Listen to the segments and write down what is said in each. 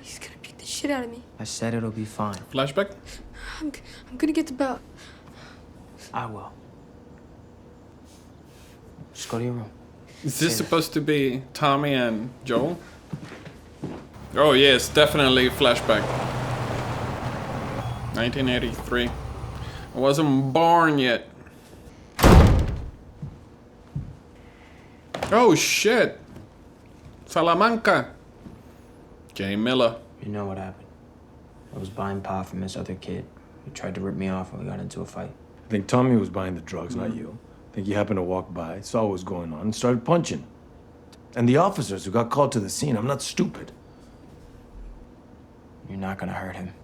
He's gonna beat the shit out of me. I said it'll be fine. Flashback? I'm gonna get the belt. I will. Just go to your room. Is this supposed to be Tommy and Joel? Oh yes, definitely flashback. 1983. I wasn't born yet. Oh shit! Salamanca! Jay Miller. You know what happened. I was buying pot from this other kid. He tried to rip me off and we got into a fight. I think Tommy was buying the drugs, not you. I think he happened to walk by, saw what was going on, and started punching. And the officers who got called to the scene, I'm not stupid. You're not gonna hurt him.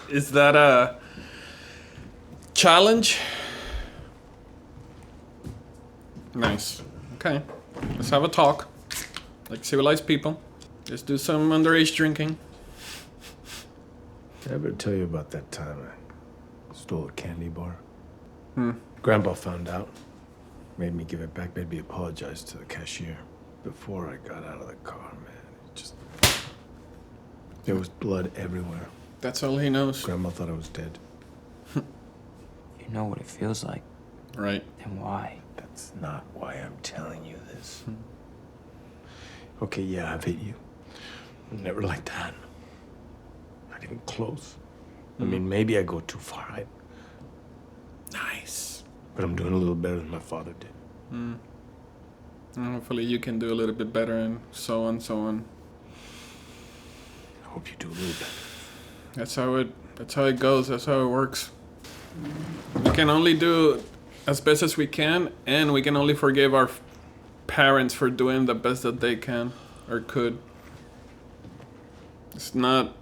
Is that a challenge? Nice. Okay. Let's have a talk. Like civilized people. Let's do some underage drinking. Did I ever tell you about that time I stole a candy bar? Grandpa found out. Made me give it back, made me apologize to the cashier. Before I got out of the car, man, there was blood everywhere. That's all he knows. Grandma thought I was dead. You know what it feels like. Right. Then why? That's not why I'm telling you this. Okay, yeah, I've hit you. Never like that. Not even close. I mean, maybe I go too far. Nice. But I'm doing a little better than my father did. Hopefully you can do a little bit better and so on, so on. I hope you do a little better. That's how it goes. That's how it works. We can only do as best as we can, and we can only forgive our parents for doing the best that they can or could. It's not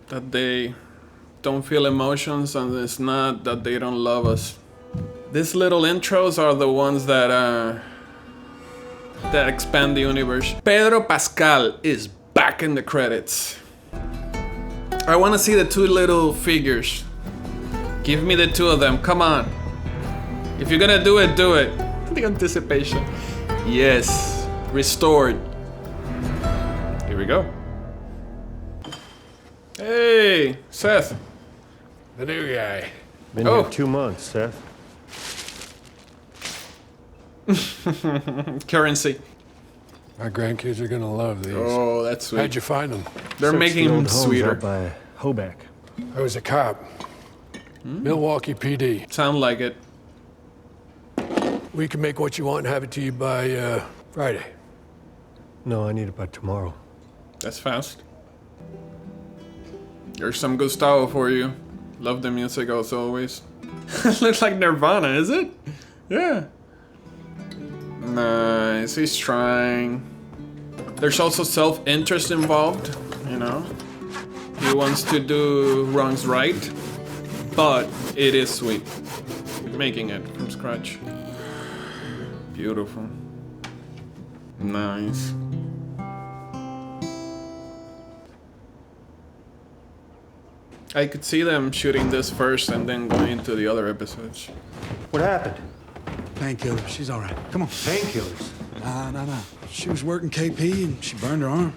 that they don't feel emotions, and it's not that they don't love us. These little intros are the ones that expand the universe. Pedro Pascal is back in the credits. I want to see the two little figures. Give me the two of them. Come on. If you're gonna do it, do it. The anticipation. Yes. Restored. Here we go. Hey, Seth. The new guy. Been Oh. here 2 months, Seth. Currency. My grandkids are gonna love these. Oh, that's sweet. How'd you find them? They're Searched making the them old homes sweeter. out by Hoback. I was a cop. Milwaukee PD. Sound like it. We can make what you want and have it to you by Friday. No, I need it by tomorrow. That's fast. There's some Gustavo for you. Love the music as always. Looks like Nirvana, is it? Yeah. Nice, he's trying. There's also self-interest involved, you know? He wants to do wrongs right, but it is sweet. Making it from scratch. Beautiful. Nice. I could see them shooting this first and then going into the other episodes. What happened? Painkiller. She's all right. Come on. Painkillers. No. She was working KP and she burned her arm.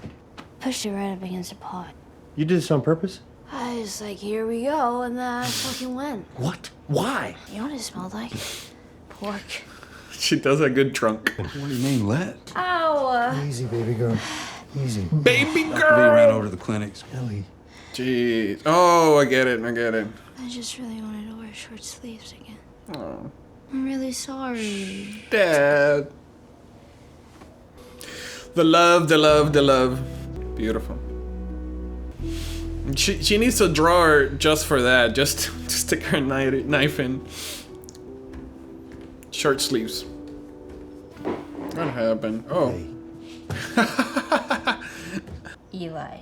Pushed it right up against the pot. You did this on purpose? I was like, here we go, and then I fucking went. What? Why? You know what it smelled like? Pork. She does a good drunk. What do you mean, let? Ow! Easy, baby girl. Easy. Baby Dr. B ran girl! over to the clinics. Ellie. Jeez. Oh, I get it. I just really wanted to wear short sleeves again. Oh. I'm really sorry. Dad. The love. Beautiful. She needs a drawer just for that, just to stick her knife in. Short sleeves. What happened? Oh. Hey, Eli.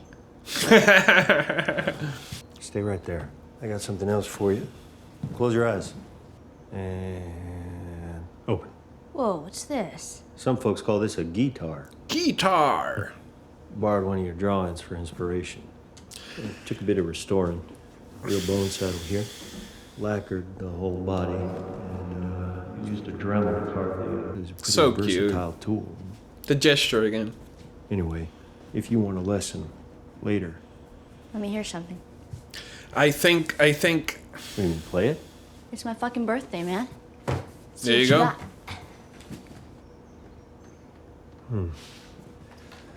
stay right there. I got something else for you. Close your eyes. And open. Whoa, what's this? Some folks call this a guitar. Guitar. Borrowed one of your drawings for inspiration. It took a bit of restoring. Real bone saddle here. Lacquered the whole body. And used a Dremel to carve the is a pretty So cute. versatile tool. The gesture again. Anyway, if you want a lesson later, Let me hear something. I think. we can play it. It's my fucking birthday, man. See There what you go. got.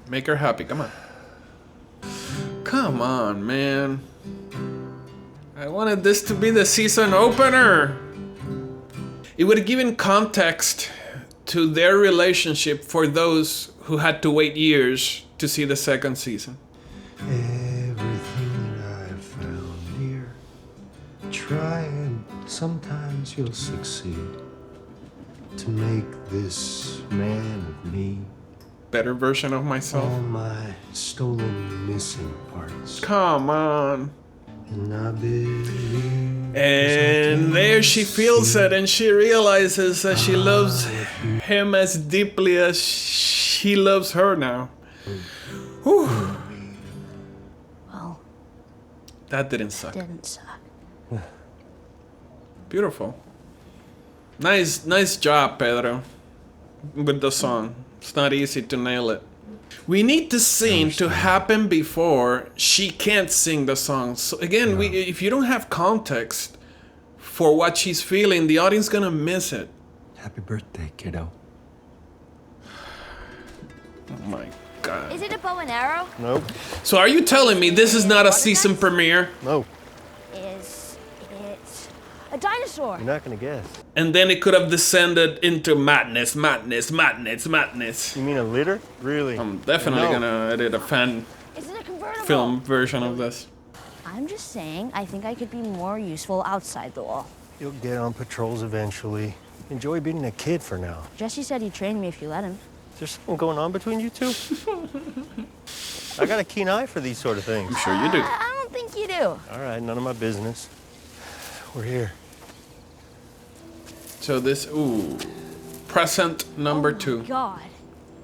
Make her happy. Come on. Come on, man. I wanted this to be the season opener. It would have given context to their relationship for those who had to wait years to see the second season. Everything that I've found here, try and sometimes you'll succeed to make this man of me Better version of myself. all my stolen missing parts. Come on. And I believe And there she feels it and she realizes that she loves him as deeply as he loves her now. Whew. Well, That didn't suck. didn't suck. Beautiful. Nice job, Pedro, with the song. It's not easy to nail it. We need the scene to happen before she can't sing the song. So again, if you don't have context for what she's feeling, the audience gonna miss it. Happy birthday, kiddo. Oh my god. Is it a bow and arrow? Nope. So are you telling me this is not a season premiere? No, Is it a dinosaur? you're not gonna guess. And then it could have descended into madness. You mean a litter? Really? I'm definitely No. gonna edit a fan Is it a convertible? film version of this. I'm just saying, I think I could be more useful outside the wall. You'll get on patrols eventually. Enjoy being a kid for now. Jesse said he'd train me if you let him. Is there something going on between you two? I got a keen eye for these sort of things. I'm sure you do. I don't think you do. All right, none of my business. We're here. So this, present number Oh my 2. God.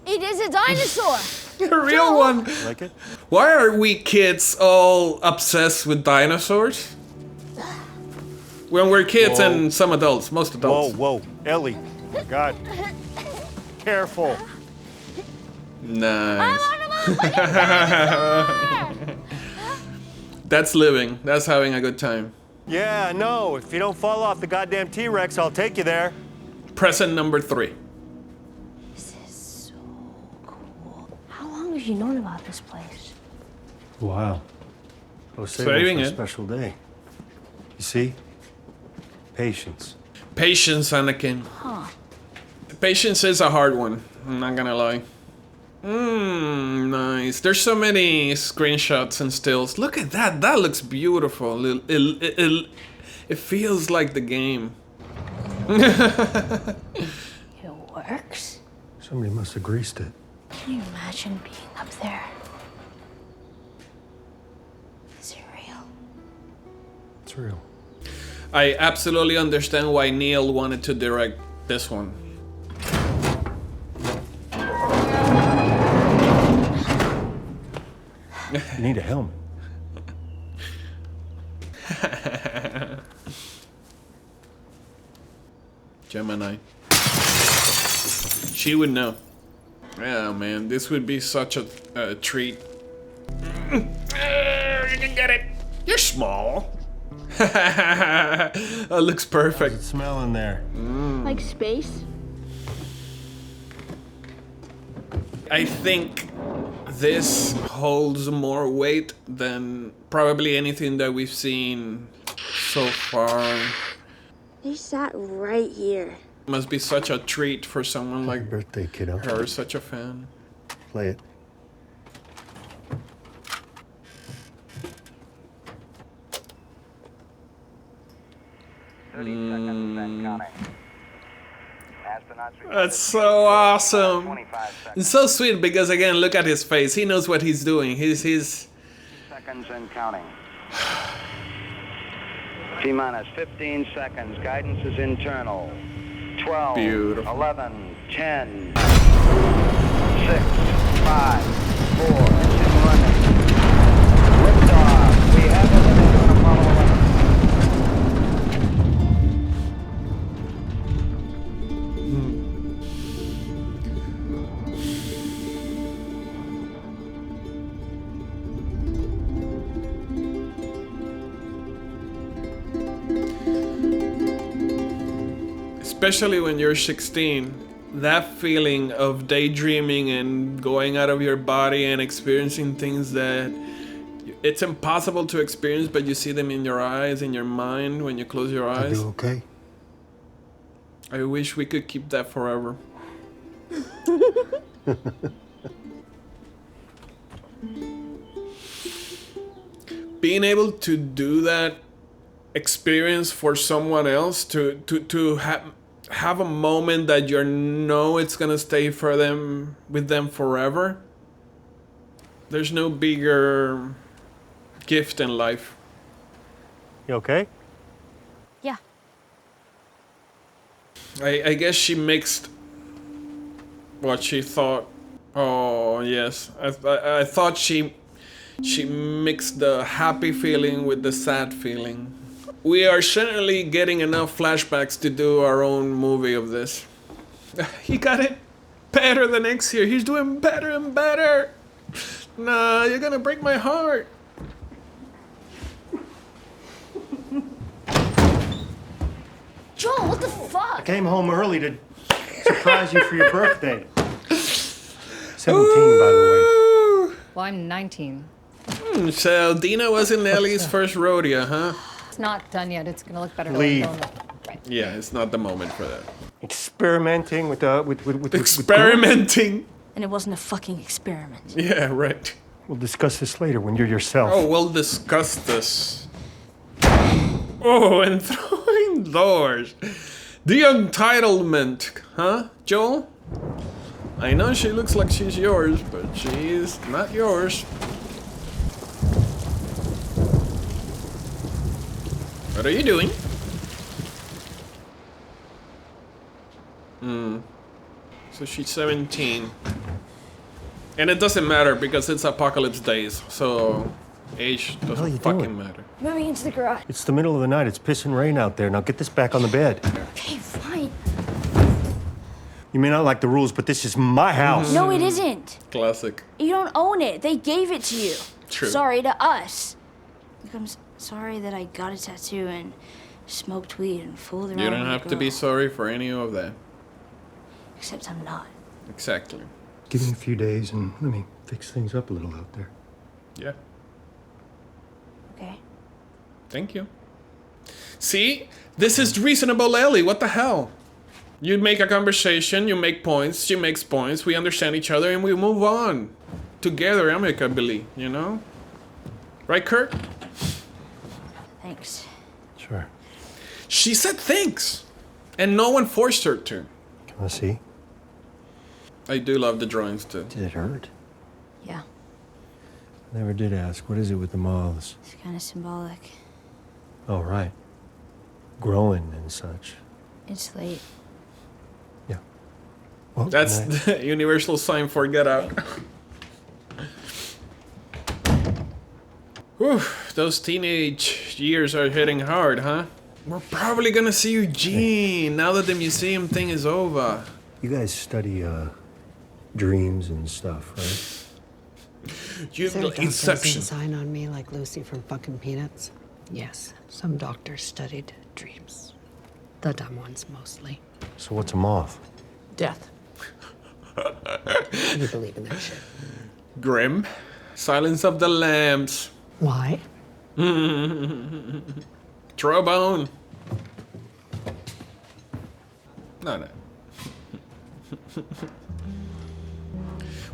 It is a dinosaur! A real one. Like it? Why are we kids all obsessed with dinosaurs? When we're kids Whoa. and some adults, most adults. Whoa, Ellie. God. Careful. Nice. I'm a motherfucking dinosaur! That's living. That's having a good time. Yeah, no. If you don't fall off the goddamn T-Rex, I'll take you there. Present number 3. This is so cool. How long have you known about this place? Wow. Oh, Saving for a it. special day. You see? Patience. Patience, Anakin. Huh. Patience is a hard one. I'm not gonna lie. Nice. There's so many screenshots and stills. Look at that. That looks beautiful. It feels like the game. It works? Somebody must have greased it. Can you imagine being up there? Is it real? It's real. I absolutely understand why Neil wanted to direct this one. You need a helmet. Gemini. She would know. Yeah, man, this would be such a treat. You can get it. You're small. That looks perfect. Smell in there. Like space? I think this holds more weight than probably anything that we've seen so far. They sat right here. Must be such a treat for someone Happy like birthday, kiddo. her, such a fan. Play it. That's so awesome. It's so sweet because again, look at his face. He knows what he's doing. He's Seconds and counting. T-minus 15 seconds. Guidance is internal. 12, Beautiful. 11, 10, 6, 5, 4, 2, running. Liftoff. We have it on Apollo 11. especially when you're 16, that feeling of daydreaming and going out of your body and experiencing things that it's impossible to experience, but you see them in your eyes, in your mind when you close your eyes. You okay? I wish we could keep that forever. Being able to do that experience for someone else, to have a moment that you know it's gonna stay for them, with them forever. There's no bigger gift in life. You okay? Yeah. I guess she mixed what she thought. Oh yes, I thought she mixed the happy feeling with the sad feeling. We are certainly getting enough flashbacks to do our own movie of this. He got it better the next year. He's doing better and better. Nah, you're gonna break my heart. Joel, what the fuck? I came home early to surprise you for your birthday. 17, by the way. Well, I'm 19. So Dina was in Ellie's first rodeo, huh? It's not done yet. It's gonna look better. Leave. Right. Yeah, it's not the moment for that. Experimenting with Experimenting. And it wasn't a fucking experiment. Yeah, right. We'll discuss this later when you're yourself. Oh, we'll discuss this. Oh, and throwing doors. The entitlement, huh, Joel? I know she looks like she's yours, but she's not yours. What are you doing? So she's 17. And it doesn't matter because it's apocalypse days, so age hell doesn't you fucking doing? matter. Moving into the garage. It's the middle of the night. It's pissing rain out there. Now get this back on the bed. Okay, fine. You may not like the rules, but this is my house. No, it isn't. Classic. You don't own it. They gave it to you. True. Sorry to us. Like, I'm sorry that I got a tattoo and smoked weed and fooled around. You don't with a have to be girl. sorry for any of that. Except I'm not. Exactly. Give me a few days and let me fix things up a little out there. Yeah. Okay. Thank you. See? This is reasonable, Ellie. What the hell? You make a conversation, you make points, she makes points, we understand each other, and we move on. Together, amicably, you know? Right, Kurt? Thanks. Sure. She said thanks. And no one forced her to. Can I see? I do love the drawings, too. Did it hurt? Yeah, Never did ask. What is it with the moths? it's kind of symbolic. Oh, right. Growing and such. It's late. Yeah. Well, That's good night. the universal sign for get out. Whew, those teenage years are hitting hard, huh? We're probably gonna see Eugene now that the museum thing is over. You guys study dreams and stuff, right? Inception. Sign on me like Lucy from fucking Peanuts. Yes, some doctors studied dreams. The dumb ones mostly. So what's a moth? Death. You believe in that shit? Grim. Silence of the Lambs. Why? Throw a bone. No.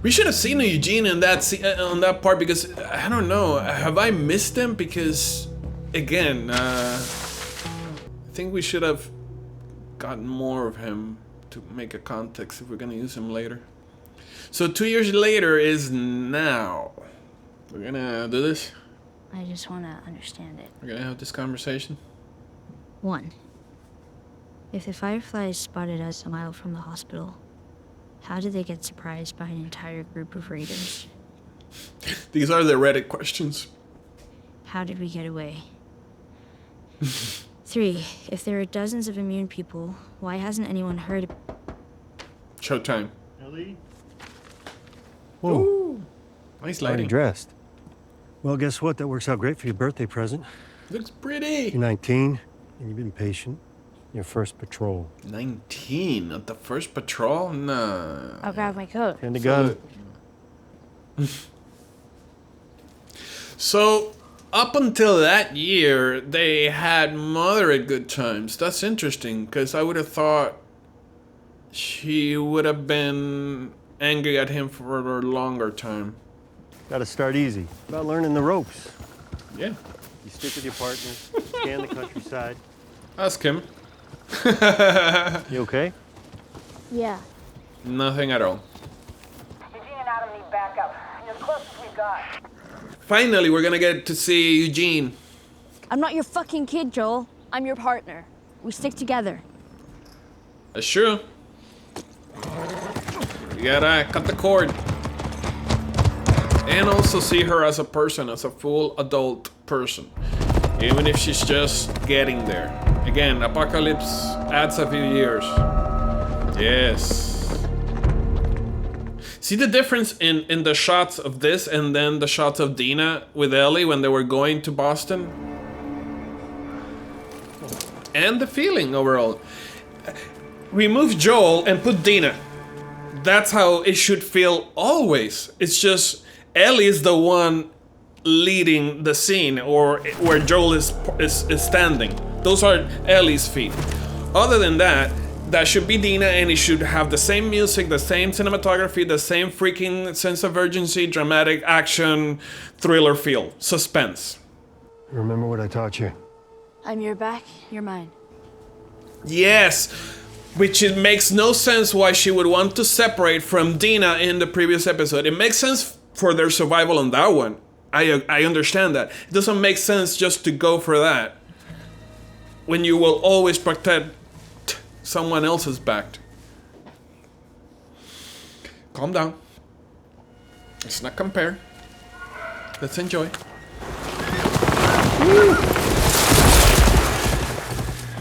We should have seen Eugene in that on that part because I don't know. Have I missed him? Because again, I think we should have gotten more of him to make a context if we're gonna use him later. So 2 years later is now. We're gonna do this. I just want to understand it. We're gonna have this conversation. 1. If the Fireflies spotted us a mile from the hospital, how did they get surprised by an entire group of raiders? These are the Reddit questions. How did we get away? 3. If there are dozens of immune people, why hasn't anyone heard? Showtime. Ellie? Whoa. Nice Already lighting. dressed. Well, guess what? That works out great for your birthday present. Looks pretty. You're 19, and you've been patient. Your first patrol. 19 at the first patrol? Nah. I'll grab my coat. And the gun. So, up until that year, they had moderate good times. That's interesting, because I would have thought she would have been angry at him for a longer time. Gotta start easy. About learning the ropes. Yeah. You stick with your partners, scan the countryside. Ask him. You okay? Yeah. Nothing at all. Eugene and Adam need backup. You're the closest we've got. Finally, we're gonna get to see Eugene. I'm not your fucking kid, Joel. I'm your partner. We stick together. That's true. You gotta cut the cord. And also see her as a person, as a full adult person. Even if she's just getting there. Again, Apocalypse adds a few years. Yes. See the difference in the shots of this and then the shots of Dina with Ellie when they were going to Boston? And the feeling overall. Remove Joel and put Dina. That's how it should feel always. It's just Ellie is the one leading the scene, or where Joel is standing. Those are Ellie's feet. Other than that, that should be Dina, and it should have the same music, the same cinematography, the same freaking sense of urgency, dramatic action, thriller feel, suspense. Remember what I taught you? I'm your back, you're mine. Yes, which it makes no sense why she would want to separate from Dina in the previous episode. It makes sense for their survival on that one. I understand that. It doesn't make sense just to go for that when you will always protect someone else's back. Calm down. Let's not compare. Let's enjoy.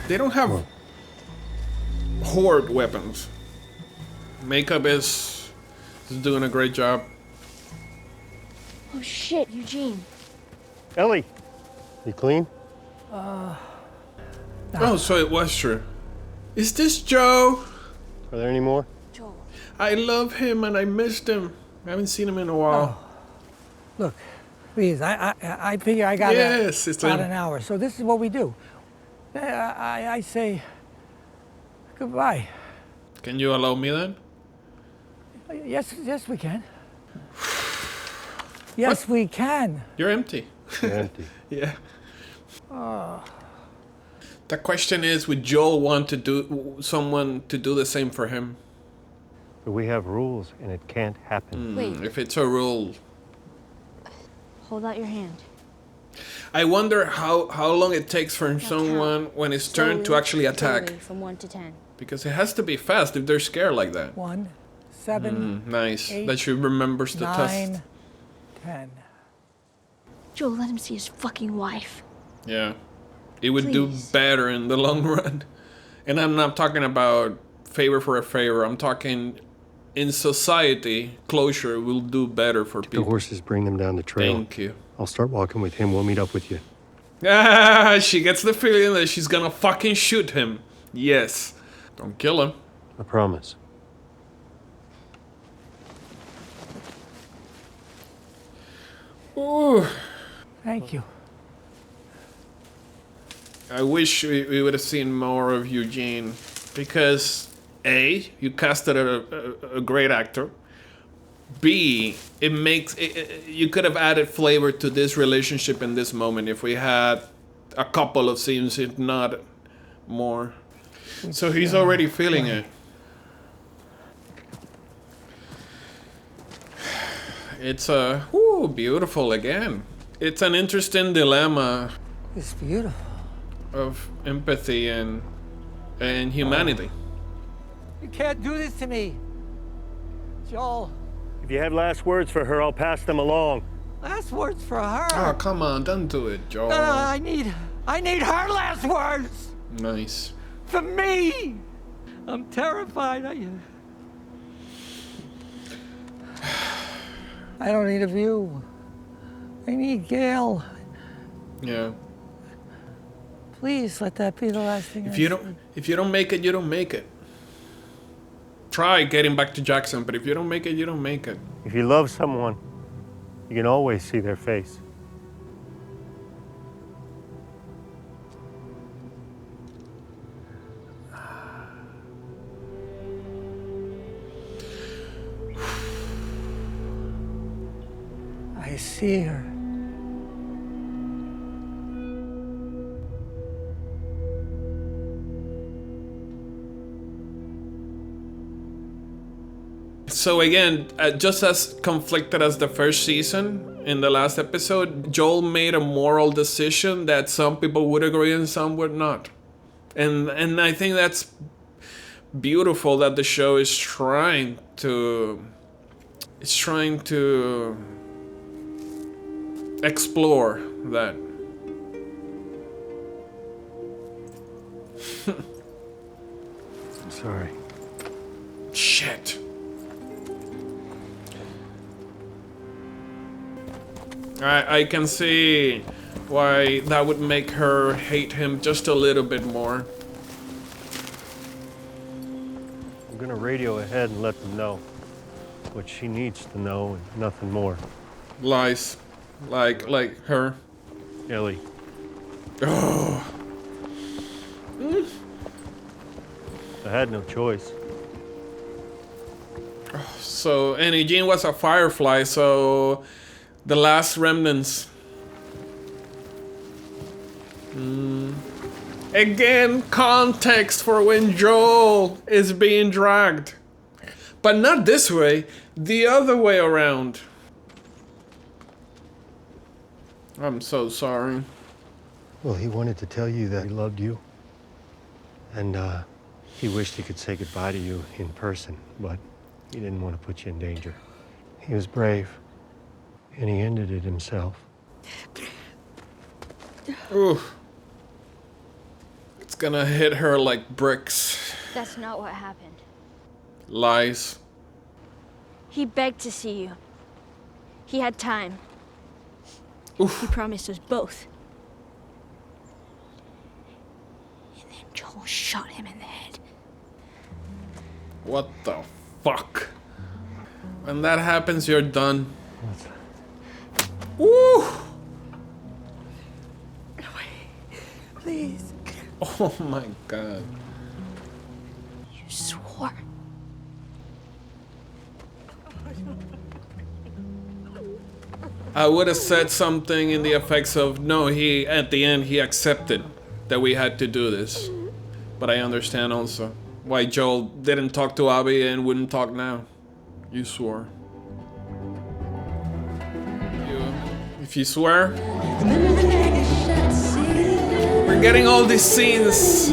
They don't have horde weapons. Makeup is doing a great job. Oh shit, Eugene. Ellie, you clean? Oh, so it was true. Is this Joe? Are there any more? Joel. I love him and I missed him. I haven't seen him in a while. Look, please, I figure I got Yes, it's about him. an hour, so this is what we do. I say goodbye. Can you allow me then? Yes, we can. Yes, we can. You're empty. You're empty. Yeah. The question is, would Joel want to do someone to do the same for him? But we have rules, and it can't happen. Wait. If it's a rule. Hold out your hand. I wonder how long it takes for someone when it's turned to actually attack. Slowly, from 1 to 10. Because it has to be fast if they're scared like that. 1, 7, Nice. 8, That she remembers the 9, test. 10. Joel, let him see his fucking wife. Yeah. It would do Please. better in the long run. And I'm not talking about favor for a favor. I'm talking in society, closure will do better for The people. horses bring them down the trail. Thank you. I'll start walking with him. We'll meet up with you. Ah, she gets the feeling that she's gonna fucking shoot him. Yes. Don't kill him. I promise. Ooh. Thank you. I wish we would have seen more of Eugene, because A, you casted a great actor. B, it makes you could have added flavor to this relationship in this moment if we had a couple of scenes, if not more. So he's already feeling it. It's beautiful again. It's an interesting dilemma It's beautiful. of empathy and humanity. You can't do this to me. Joel, If you have last words for her, I'll pass them along. last words for her. Oh, come on, don't do it, Joel. I need her last words Nice. for me. I'm terrified. I don't need a view. I need Gail. Yeah. Please let that be the last thing. If you don't make it, you don't make it. Try getting back to Jackson, but if you don't make it, you don't make it. If you love someone, you can always see their face. I see her. So again, just as conflicted as the first season, in the last episode, Joel made a moral decision that some people would agree and some would not. And I think that's beautiful that the show is trying to explore that. I'm sorry. Shit. I can see why that would make her hate him just a little bit more. I'm gonna radio ahead and let them know what she needs to know and nothing more. Lies. Like her. Ellie. Oh. I had no choice. So, and Eugene was a firefly, so the last remnants. Again, context for when Joel is being dragged. But not this way, the other way around. I'm so sorry. Well, he wanted to tell you that he loved you. And he wished he could say goodbye to you in person, but he didn't want to put you in danger. He was brave, and he ended it himself. Ooh. It's gonna hit her like bricks. That's not what happened. Lies. He begged to see you. He had time. Oof. He promised us both. And then Joel shot him in the head. What the fuck? When that happens, you're done. Woo! Please. Oh my god. You swore. I would have said something in the effects of, no, at the end, he accepted that we had to do this. But I understand also why Joel didn't talk to Abby and wouldn't talk now. You swore. If you swear. We're getting all these scenes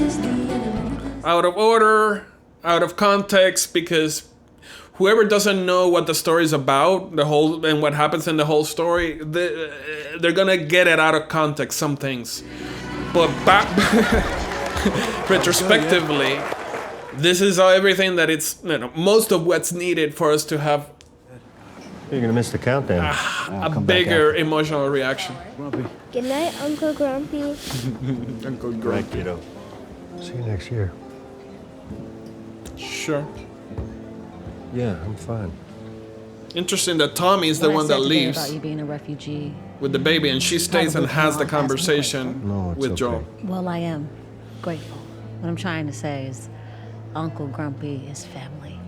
out of order, out of context, because whoever doesn't know what the story is about, the whole and what happens in the whole story, they're gonna get it out of context, some things. But back retrospectively, this is everything that it's, most of what's needed for us to have You're gonna miss the countdown. a bigger emotional reaction. Good night, Uncle Grumpy. Uncle Right, Grumpy. kiddo. See you next year. Sure. Yeah, I'm fine. Interesting that Tommy is the one that leaves about you being a refugee. with the baby, and she stays and has the Probably conversation No, it's with Joel. okay. Well, I am grateful. What I'm trying to say is Uncle Grumpy is family.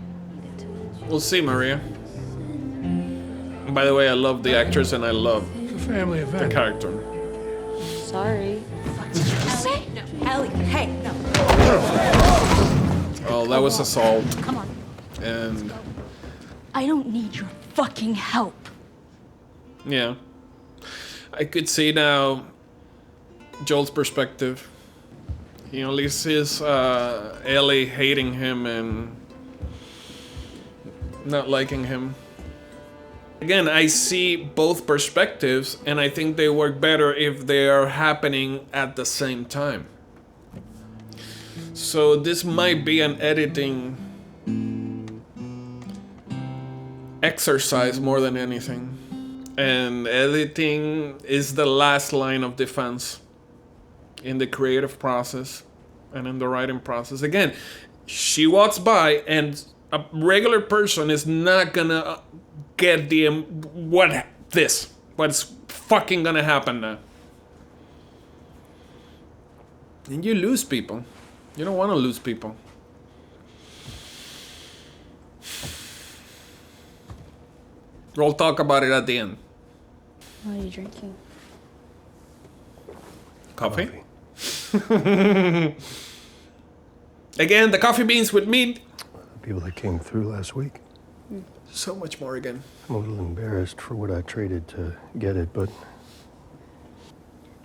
We'll see, Maria. And by the way, I love the actress and I love It's a family the event. character. Sorry. Ellie? No. Ellie, hey, no. Oh, that was assault. Come on. And I don't need your fucking help. yeah, I could see now Joel's perspective. He only sees Ellie hating him and not liking him. Again, I see both perspectives, and I think they work better if they are happening at the same time. So this might be an editing exercise more than anything. And editing is the last line of defense. in the creative process and in the writing process. Again, she walks by and a regular person is not gonna get what's fucking gonna happen now. And you lose people. You don't want to lose people. We'll talk about it at the end. What are you drinking? Coffee? Again, the coffee beans with meat. People that came through last week. So much more again. I'm a little embarrassed for what I traded to get it, but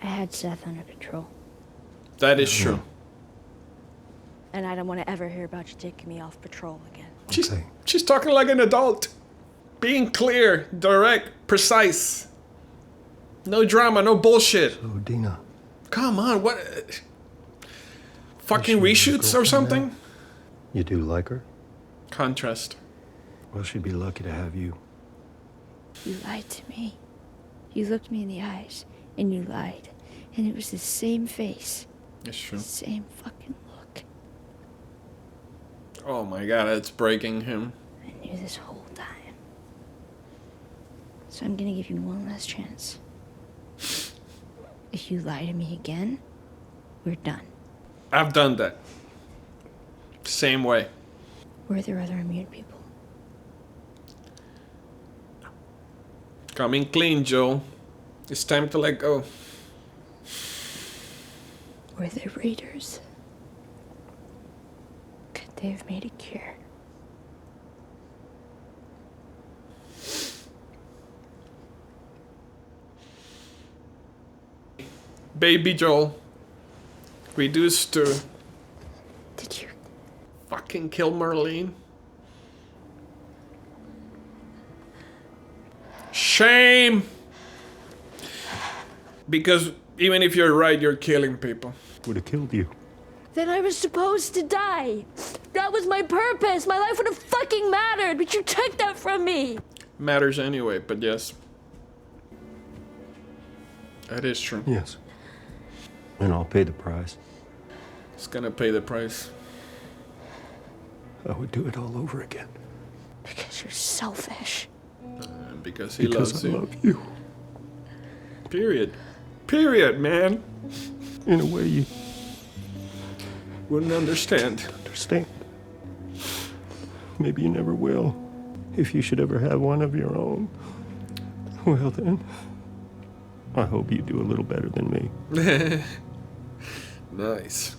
I had Seth under control. That is true. And I don't want to ever hear about you taking me off patrol again. She's talking like an adult. Being clear, direct, precise. No drama, no bullshit. So, Dina. Come on, what? Fucking reshoots or something? You do like her? Contrast. Well, she'd be lucky to have you. You lied to me. You looked me in the eyes, and you lied. And it was the same face. It's true. The same fucking look. Oh my god, it's breaking him. I knew this whole time. So I'm gonna give you one last chance. If you lie to me again, we're done. I've done that. Same way. Were there other immune people? Coming clean, Joel. It's time to let go. Were there raiders? Could they have made a cure? Baby Joel. Reduced to... Did you... fucking kill Marlene? Shame! Because even if you're right, you're killing people. Would have killed you. Then I was supposed to die. That was my purpose. My life would have fucking mattered, but you took that from me. Matters anyway, but yes. That is true. Yes. And I'll pay the price. It's gonna pay the price. I would do it all over again. Because you're selfish. Because he loves I you. love you. Period. Period, man. In a way you wouldn't understand. Understand. Maybe you never will. If you should ever have one of your own, well then, I hope you do a little better than me. Nice.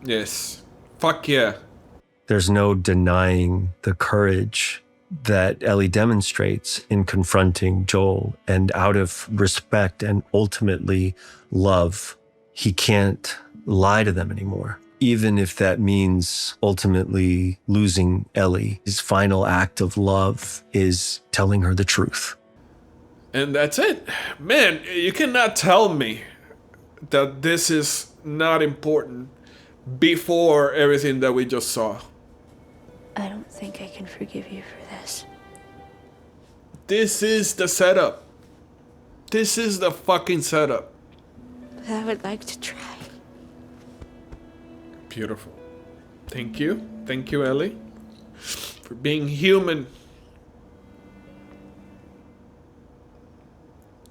Yes. Fuck yeah. There's no denying the courage that Ellie demonstrates in confronting Joel, and out of respect and ultimately love, he can't lie to them anymore. Even if that means ultimately losing Ellie, his final act of love is telling her the truth. And that's it. Man, you cannot tell me that this is not important before everything that we just saw. I don't think I can forgive you for this. This is the setup. This is the fucking setup. But I would like to try. Beautiful. Thank you. Thank you, Ellie, for being human.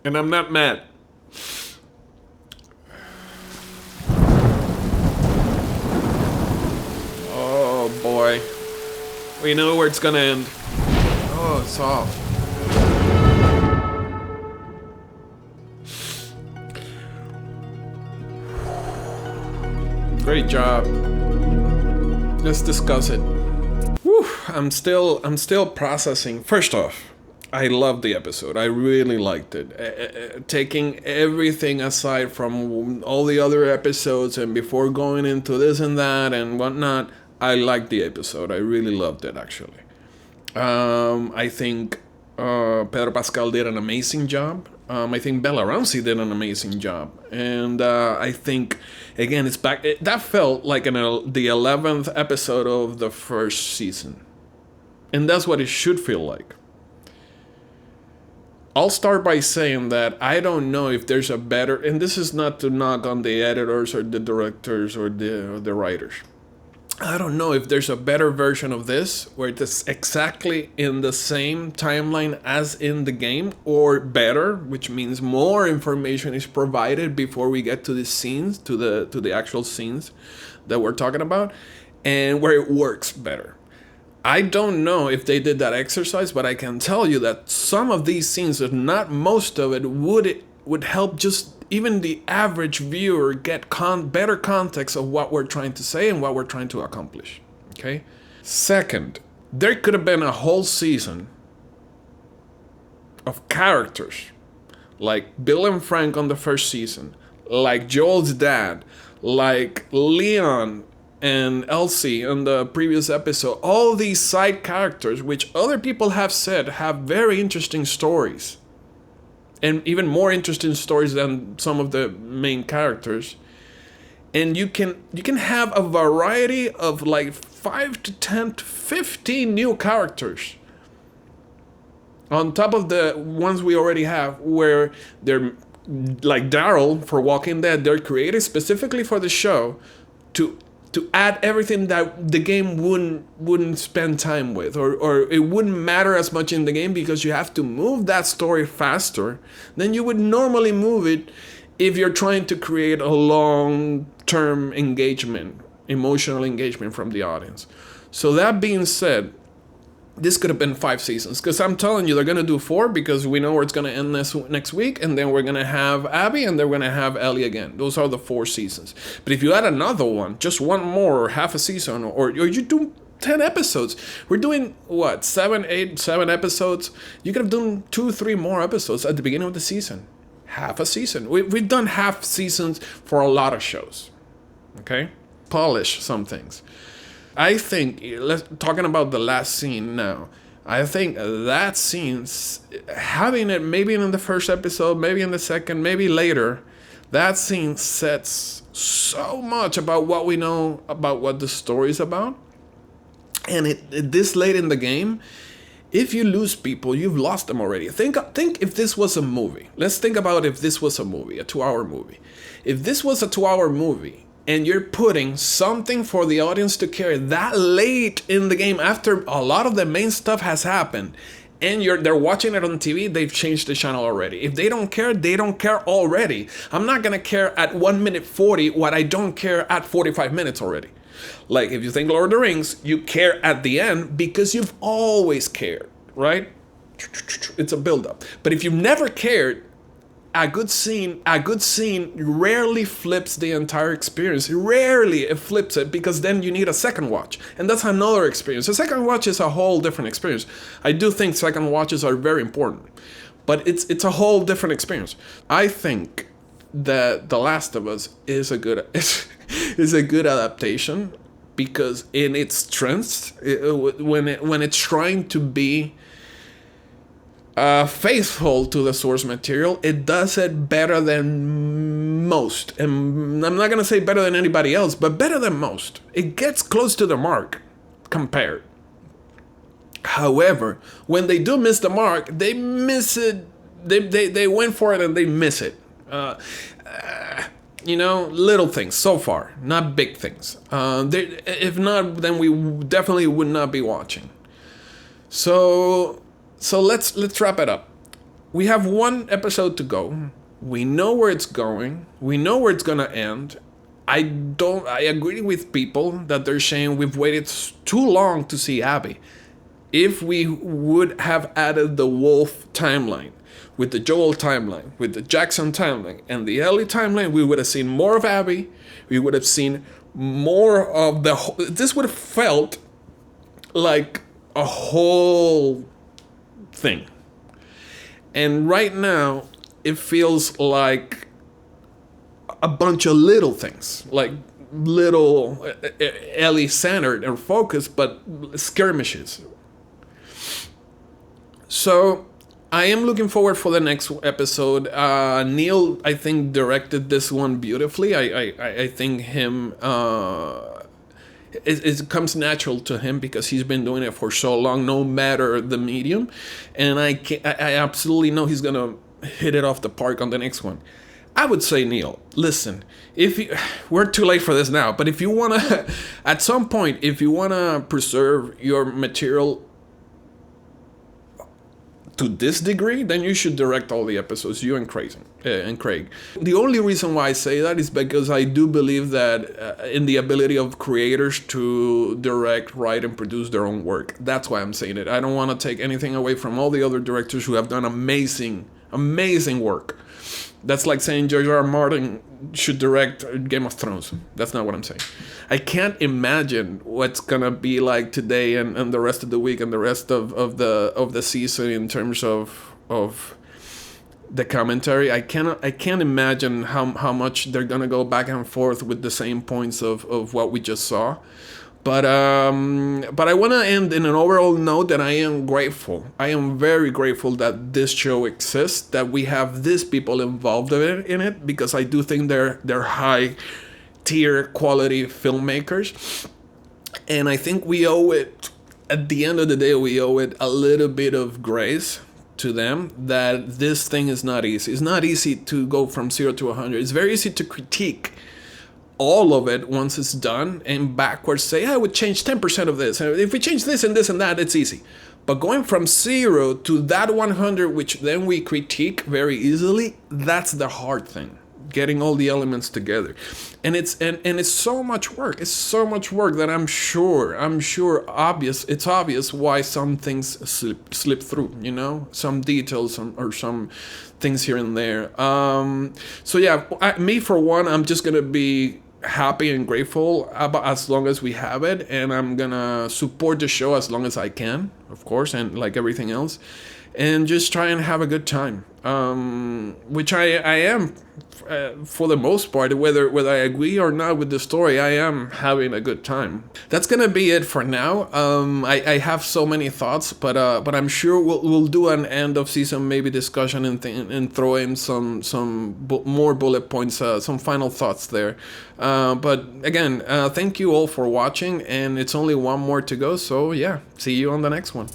And I'm not mad. Oh boy. We know where it's gonna end. Oh, it's off. Great job. Let's discuss it. Whew, I'm still processing. First off, I loved the episode. I really liked it. Taking everything aside from all the other episodes and before going into this and that and whatnot, I liked the episode. I really loved it, actually. I think Pedro Pascal did an amazing job. I think Bella Ramsey did an amazing job. And I think, again, it's back. That felt like the 11th episode of the first season. And that's what it should feel like. I'll start by saying that I don't know if there's a better, and this is not to knock on the editors or the directors or the writers. I don't know if there's a better version of this where it's exactly in the same timeline as in the game, or better, which means more information is provided before we get to the scenes, to the actual scenes that we're talking about, and where it works better. I don't know if they did that exercise, but I can tell you that some of these scenes, if not most of it, would help just even the average viewer get better context of what we're trying to say and what we're trying to accomplish. Okay? Second, there could have been a whole season of characters like Bill and Frank on the first season, like Joel's dad, like Leon and Elsie in the previous episode. All these side characters, which other people have said have very interesting stories, and even more interesting stories than some of the main characters. And you can have a variety of like 5 to 10 to 15 new characters on top of the ones we already have, where they're like Daryl for Walking Dead. They're created specifically for the show to add everything that the game wouldn't spend time with, or it wouldn't matter as much in the game, because you have to move that story faster than you would normally move it if you're trying to create a long-term engagement, emotional engagement from the audience. So that being said, this could have been 5 seasons, because I'm telling you, they're going to do 4 because we know where it's going to end next week, and then we're going to have Abby, and then we're going to have Ellie again. Those are the 4 seasons. But if you add another one, just one more, or half a season, or you do 10 episodes, we're doing, 7 episodes? You could have done 2-3 more episodes at the beginning of the season. Half a season. We've done half seasons for a lot of shows. Okay? Polish some things. I think, talking about the last scene now, I think that scene, having it maybe in the first episode, maybe in the second, maybe later, that scene sets so much about what we know about what the story is about. And this late in the game, if you lose people, you've lost them already. Think if this was a movie. Let's think about if this was a movie, a 2-hour movie. If this was a 2-hour movie, and you're putting something for the audience to carry that late in the game, after a lot of the main stuff has happened, and they're watching it on TV, they've changed the channel already. If they don't care, they don't care already. I'm not gonna care at 1 minute 40 what I don't care at 45 minutes already. Like, if you think Lord of the Rings, you care at the end because you've always cared, right? It's a build-up. But if you've never cared, a good scene rarely flips the entire experience. Rarely it flips it, because then you need a second watch. And that's another experience. A second watch is a whole different experience. I do think second watches are very important, but it's a whole different experience. I think that The Last of Us is a good adaptation, because in its strengths, when it's trying to be faithful to the source material, it does it better than most. And I'm not going to say better than anybody else, but better than most. It gets close to the mark compared. However, when they do miss the mark, they miss it. They went for it and they miss it. Little things so far, not big things. If not, then we definitely would not be watching. So let's wrap it up. We have 1 episode to go. We know where it's going. We know where it's gonna end. I agree with people that they're saying we've waited too long to see Abby. If we would have added the Wolf timeline with the Joel timeline, with the Jackson timeline, and the Ellie timeline, we would have seen more of Abby. We would have seen more of this would have felt like a whole thing. And right now, it feels like a bunch of little things, like little Ellie centered and focused, but skirmishes. So I am looking forward for the next episode. Neil, I think, directed this one beautifully. I think it comes natural to him because he's been doing it for so long, no matter the medium. And I absolutely know he's gonna hit it off the park on the next one. I would say, Neil, listen, we're too late for this now, but if you wanna, at some point, if you wanna preserve your material to this degree, then you should direct all the episodes, you and Craig. The only reason why I say that is because I do believe that in the ability of creators to direct, write, and produce their own work. That's why I'm saying it. I don't want to take anything away from all the other directors who have done amazing work. That's like saying George R. R. Martin should direct Game of Thrones. That's not what I'm saying. I can't imagine what's gonna be like today and the rest of the week and the rest of the season in terms of the commentary. I can't imagine how much they're gonna go back and forth with the same points of what we just saw. But I want to end in an overall note that I am grateful. I am very grateful that this show exists, that we have these people involved in it, because I do think they're high tier quality filmmakers. And I think we owe it, at the end of the day, we owe it a little bit of grace to them that this thing is not easy. It's not easy to go from 0 to 100. It's very easy to critique all of it once it's done and backwards say, I would change 10% of this. If we change this and this and that, it's easy. But going from 0 to that 100, which then we critique very easily, that's the hard thing. Getting all the elements together. And it's so much work. It's so much work that I'm sure it's obvious why some things slip through, you know, some details or some things here and there. So yeah, me for one, I'm just gonna be happy and grateful as long as we have it, and I'm gonna support the show as long as I can, of course, and like everything else, and just try and have a good time, which I am for the most part. Whether I agree or not with the story, I am having a good time. That's gonna be it for now. I have so many thoughts, but I'm sure we'll do an end of season maybe discussion and throw in some more bullet points, some final thoughts there. But again, thank you all for watching, and it's only one more to go. So yeah, see you on the next one.